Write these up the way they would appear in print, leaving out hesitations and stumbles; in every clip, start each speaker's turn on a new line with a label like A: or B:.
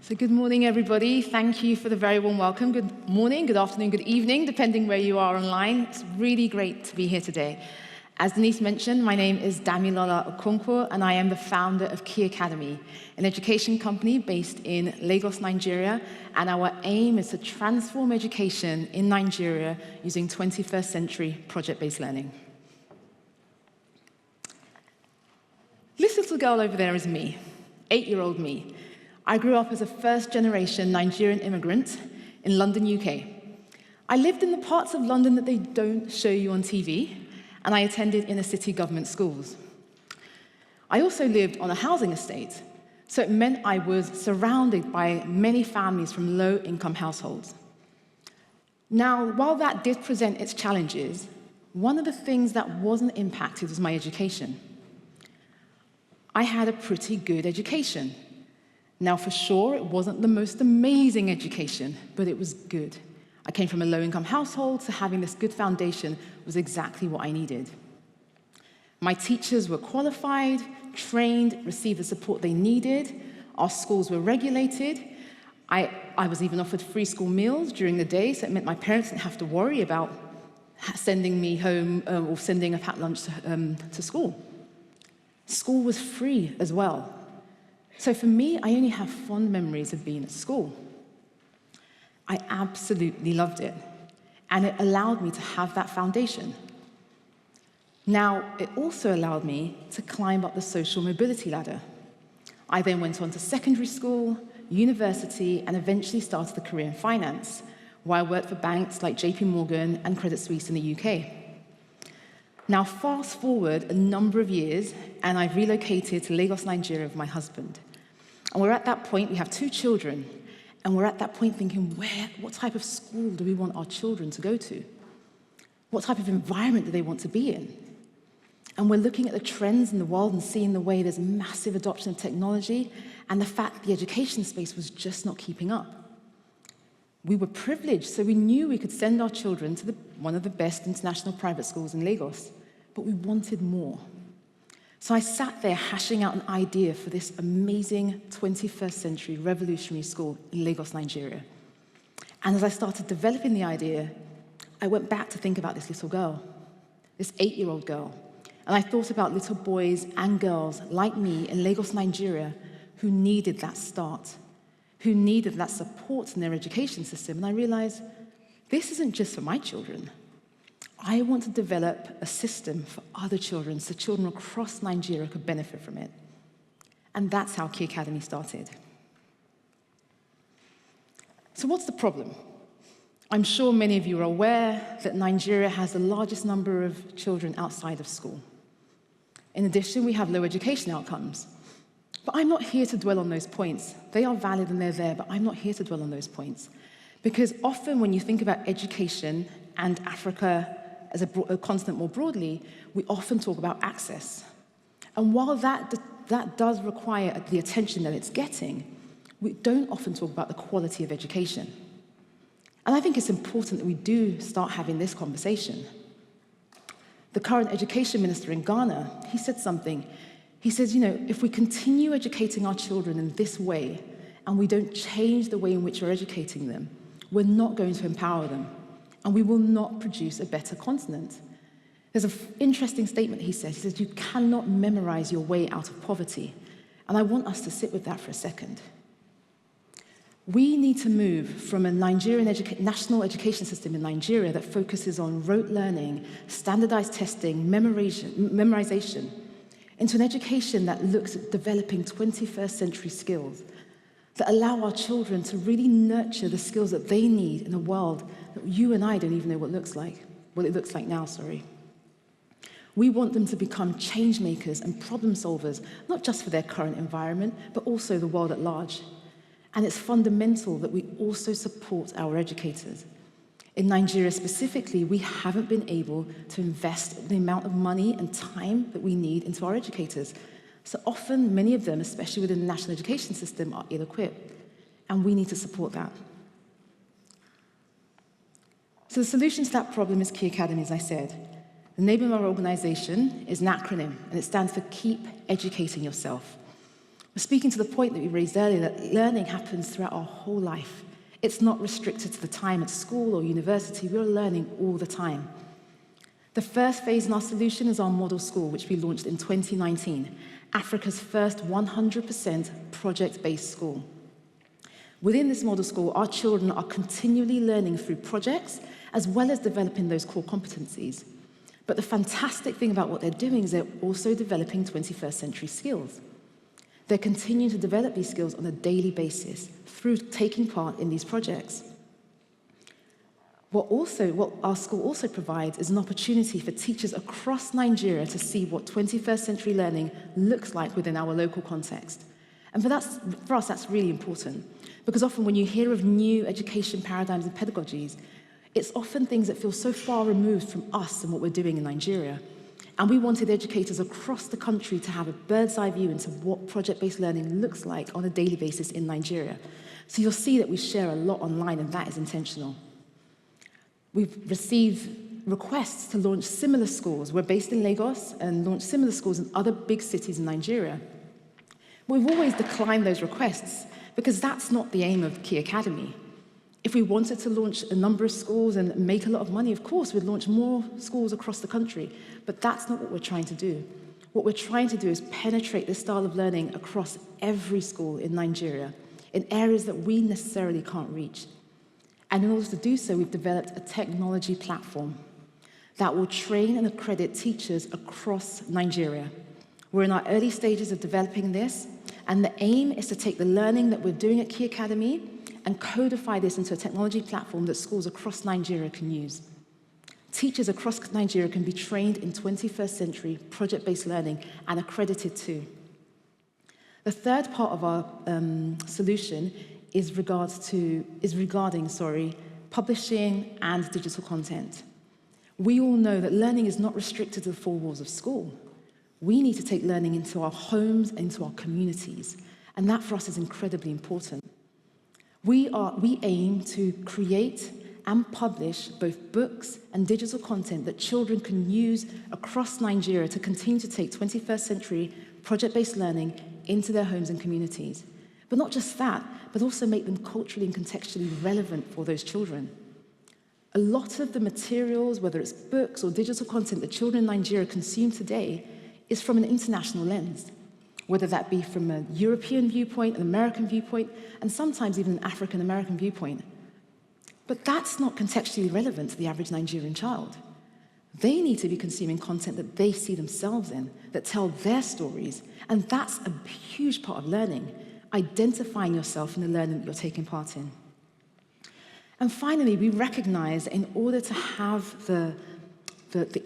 A: So good morning, everybody. Thank you for the very warm welcome. Good morning, good afternoon, good evening, depending where you are online. It's really great to be here today. As Denise mentioned, my name is Damilola Okonkwo, and I am the founder of Key Academy, an education company based in Lagos, Nigeria. And our aim is to transform education in Nigeria using 21st century project-based learning. This little girl over there is me, 8-year-old me. I grew up as a first-generation Nigerian immigrant in London, UK. I lived in the parts of London that they don't show you on TV, and I attended inner-city government schools. I also lived on a housing estate, so it meant I was surrounded by many families from low-income households. Now, while that did present its challenges, one of the things that wasn't impacted was my education. I had a pretty good education. Now, for sure, it wasn't the most amazing education, but it was good. I came from a low-income household, so having this good foundation was exactly what I needed. My teachers were qualified, trained, received the support they needed. Our schools were regulated. I was even offered free school meals during the day, so it meant my parents didn't have to worry about sending me home or sending a packed lunch to school. School was free as well. So for me, I only have fond memories of being at school. I absolutely loved it, and it allowed me to have that foundation. Now, it also allowed me to climb up the social mobility ladder. I then went on to secondary school, university, and eventually started a career in finance, where I worked for banks like JP Morgan and Credit Suisse in the UK. Now, fast forward a number of years, and I've relocated to Lagos, Nigeria with my husband. And we're at that point, we have 2 children, and we're at that point thinking, what type of school do we want our children to go to? What type of environment do they want to be in? And we're looking at the trends in the world and seeing the way there's massive adoption of technology, and the fact that the education space was just not keeping up. We were privileged, so we knew we could send our children to one of the best international private schools in Lagos, but we wanted more. So I sat there hashing out an idea for this amazing 21st century revolutionary school in Lagos, Nigeria. And as I started developing the idea, I went back to think about this little girl, this 8-year-old girl. And I thought about little boys and girls like me in Lagos, Nigeria, who needed that start, who needed that support in their education system. And I realized, this isn't just for my children. I want to develop a system for other children so children across Nigeria could benefit from it. And that's how Key Academy started. So what's the problem? I'm sure many of you are aware that Nigeria has the largest number of children outside of school. In addition, we have low education outcomes. But I'm not here to dwell on those points. They are valid and they're there, but I'm not here to dwell on those points. Because often when you think about education and Africa as a continent more broadly, we often talk about access. And while that does require the attention that it's getting, we don't often talk about the quality of education. And I think it's important that we do start having this conversation. The current education minister in Ghana, he said something. He says, if we continue educating our children in this way, and we don't change the way in which we're educating them, we're not going to empower them, and we will not produce a better continent. There's an interesting statement he says. He says, you cannot memorize your way out of poverty. And I want us to sit with that for a second. We need to move from a Nigerian national education system in Nigeria that focuses on rote learning, standardized testing, memorization, into an education that looks at developing 21st century skills that allow our children to really nurture the skills that they need in a world that you and I don't even know what it looks like now. We want them to become change makers and problem solvers, not just for their current environment, but also the world at large. And it's fundamental that we also support our educators. In Nigeria specifically, we haven't been able to invest the amount of money and time that we need into our educators. So often, many of them, especially within the national education system, are ill-equipped, and we need to support that. So the solution to that problem is Key Academy, as I said. The name of our organization is an acronym, and it stands for Keep Educating Yourself. Speaking to the point that we raised earlier, that learning happens throughout our whole life. It's not restricted to the time at school or university. We're learning all the time. The first phase in our solution is our model school, which we launched in 2019, Africa's first 100% project-based school. Within this model school, our children are continually learning through projects, as well as developing those core competencies. But the fantastic thing about what they're doing is they're also developing 21st century skills. They're continuing to develop these skills on a daily basis through taking part in these projects. What our school also provides is an opportunity for teachers across Nigeria to see what 21st century learning looks like within our local context. And for us, that's really important, because often when you hear of new education paradigms and pedagogies, it's often things that feel so far removed from us and what we're doing in Nigeria. And we wanted educators across the country to have a bird's eye view into what project-based learning looks like on a daily basis in Nigeria. So you'll see that we share a lot online, and that is intentional. We've received requests to launch similar schools. We're based in Lagos and launched similar schools in other big cities in Nigeria. We've always declined those requests because that's not the aim of Key Academy. If we wanted to launch a number of schools and make a lot of money, of course, we'd launch more schools across the country, but that's not what we're trying to do. What we're trying to do is penetrate this style of learning across every school in Nigeria, in areas that we necessarily can't reach. And in order to do so, we've developed a technology platform that will train and accredit teachers across Nigeria. We're in our early stages of developing this, and the aim is to take the learning that we're doing at Key Academy and codify this into a technology platform that schools across Nigeria can use. Teachers across Nigeria can be trained in 21st century project-based learning and accredited too. The third part of our solution is regarding publishing and digital content. We all know that learning is not restricted to the four walls of school. We need to take learning into our homes, into our communities, and that for us is incredibly important. We aim to create and publish both books and digital content that children can use across Nigeria to continue to take 21st century project-based learning into their homes and communities. But not just that, but also make them culturally and contextually relevant for those children. A lot of the materials, whether it's books or digital content that children in Nigeria consume today, is from an international lens, whether that be from a European viewpoint, an American viewpoint, and sometimes even an African American viewpoint. But that's not contextually relevant to the average Nigerian child. They need to be consuming content that they see themselves in, that tell their stories, and that's a huge part of learning, identifying yourself in the learning that you're taking part in. And finally, we recognize that in order to have the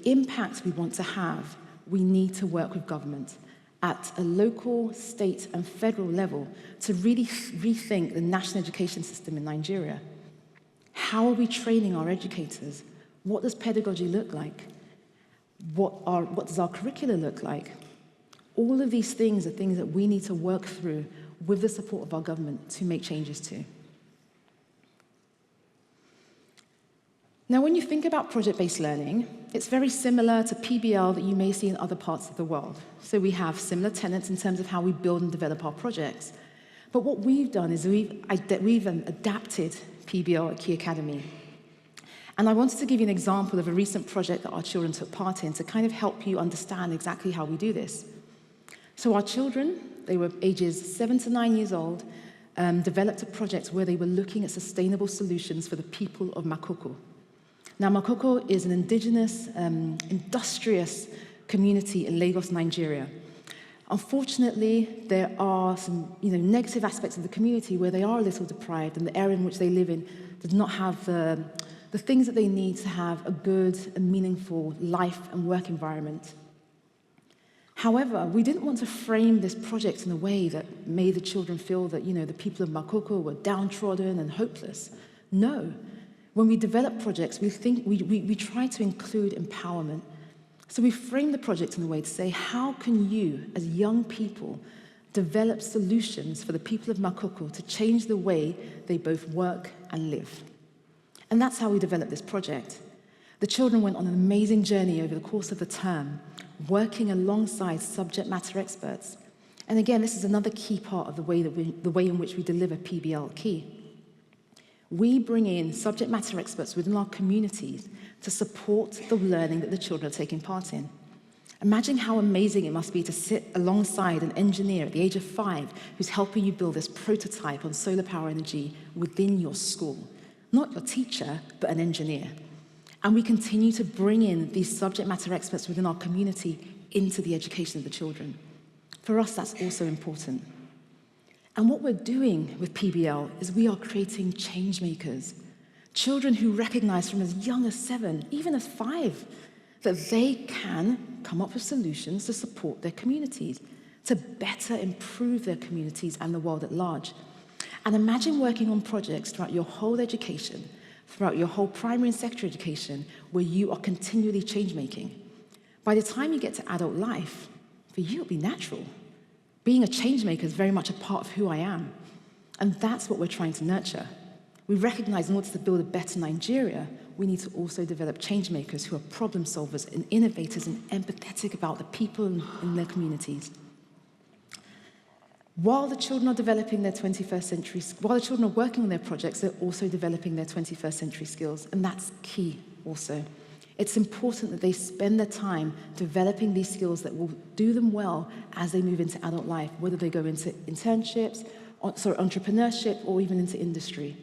A: impact we want to have, we need to work with government at a local, state, and federal level to really rethink the national education system in Nigeria. How are we training our educators? What does pedagogy look like? What does our curricula look like? All of these things are things that we need to work through with the support of our government to make changes to. Now, when you think about project-based learning, it's very similar to PBL that you may see in other parts of the world. So we have similar tenets in terms of how we build and develop our projects. But what we've done is we've adapted PBL at Key Academy. And I wanted to give you an example of a recent project that our children took part in to kind of help you understand exactly how we do this. So our children, they were ages 7 to 9 years old, developed a project where they were looking at sustainable solutions for the people of Makoko. Now, Makoko is an indigenous, industrious community in Lagos, Nigeria. Unfortunately, there are some negative aspects of the community where they are a little deprived, and the area in which they live in does not have the things that they need to have a good and meaningful life and work environment. However, we didn't want to frame this project in a way that made the children feel that the people of Makoko were downtrodden and hopeless. No. When we develop projects, we try to include empowerment. So we frame the project in a way to say, how can you, as young people, develop solutions for the people of Makoko to change the way they both work and live? And that's how we developed this project. The children went on an amazing journey over the course of the term, working alongside subject matter experts. And again, this is another key part of the way in which we deliver PBL at Key. We bring in subject matter experts within our communities to support the learning that the children are taking part in. Imagine how amazing it must be to sit alongside an engineer at the age of 5 who's helping you build this prototype on solar power energy within your school. Not your teacher, but an engineer. And we continue to bring in these subject matter experts within our community into the education of the children. For us, that's also important. And what we're doing with PBL is we are creating change makers, children who recognize from as young as 7, even as 5, that they can come up with solutions to support their communities, to better improve their communities and the world at large. And imagine working on projects throughout your whole education, throughout your whole primary and secondary education, where you are continually change-making. By the time you get to adult life, for you it'll be natural. Being a change maker is very much a part of who I am. And that's what we're trying to nurture. We recognize in order to build a better Nigeria, we need to also develop change makers who are problem solvers and innovators and empathetic about the people in their communities. While the children are developing their 21st century, while the children are working on their projects, they're also developing their 21st century skills, and that's key also. It's important that they spend their time developing these skills that will do them well as they move into adult life, whether they go into internships, entrepreneurship, or even into industry.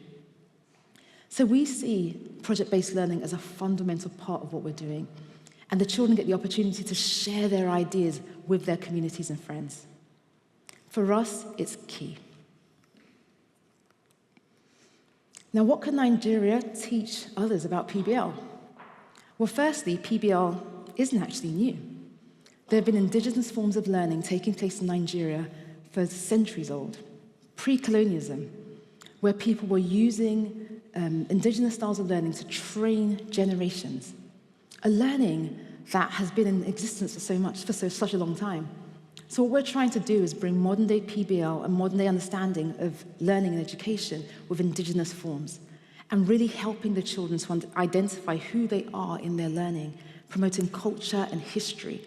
A: So we see project-based learning as a fundamental part of what we're doing, and the children get the opportunity to share their ideas with their communities and friends. For us, it's key. Now, what can Nigeria teach others about PBL? Well, firstly, PBL isn't actually new. There have been indigenous forms of learning taking place in Nigeria for centuries old, pre-colonialism, where people were using indigenous styles of learning to train generations. A learning that has been in existence for such a long time. So what we're trying to do is bring modern-day PBL and modern-day understanding of learning and education with indigenous forms, and really helping the children to identify who they are in their learning, promoting culture and history,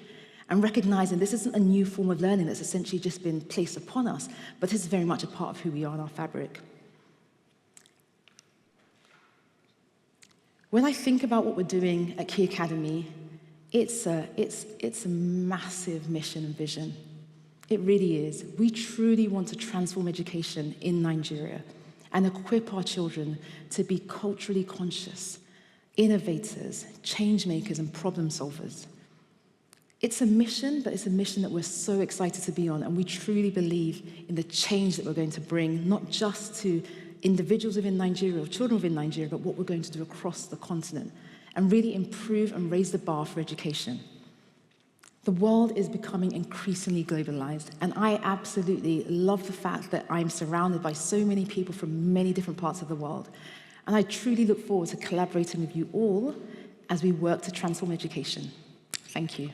A: and recognizing this isn't a new form of learning that's essentially just been placed upon us, but it's very much a part of who we are in our fabric. When I think about what we're doing at Key Academy, it's a massive mission and vision. It really is. We truly want to transform education in Nigeria and equip our children to be culturally conscious, innovators, change makers, and problem solvers. It's a mission, but it's a mission that we're so excited to be on, and we truly believe in the change that we're going to bring, not just to individuals within Nigeria or children within Nigeria, but what we're going to do across the continent, and really improve and raise the bar for education. The world is becoming increasingly globalized, and I absolutely love the fact that I'm surrounded by so many people from many different parts of the world. And I truly look forward to collaborating with you all as we work to transform education. Thank you.